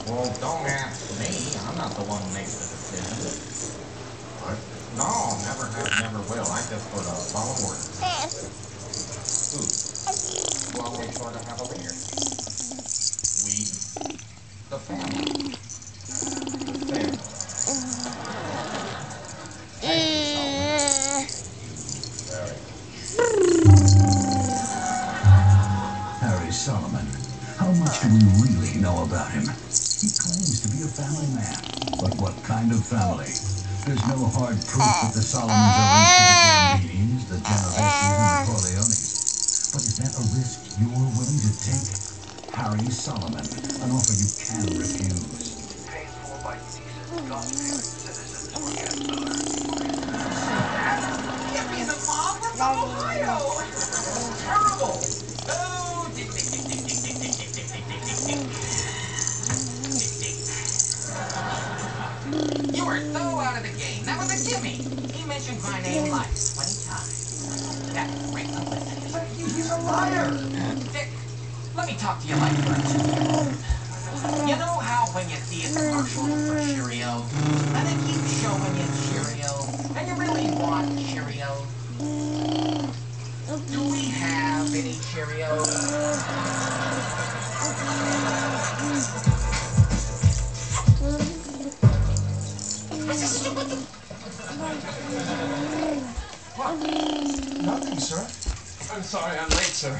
Well, don't ask me. I'm not the one who makes the decision. What? No, never have, never will. I just sort of follow orders. Who? Well, we sort of have a leader. We? The family. The family. Thank you, Solomon. Harry Solomon. How much do we really know about him? He claims to be a family man. But what kind of family? There's no hard proof that the Solomons are linked to the Gambinis, the Genoveses, and the Corleones. But is that a risk you're willing to take? Harry Solomon, an offer you can refuse. Paid for by decent, God-fearing citizens for Hippies and mom, we're from Ohio! Terrible! Oh, dick, dick, dick, dick, dick, dick, dick, dick, dick, dick, dick, dick, dick. You were so out of the game. That was a gimme. He mentioned my name like 20 times. That great publicity. He's a liar. Dick, let me talk to you like friends. You know how when you see a commercial for Cheerios, and it keeps showing you Cheerios, and you really want Cheerios? Do we have any Cheerios? What? Nothing, sir. I'm sorry I'm late, sir.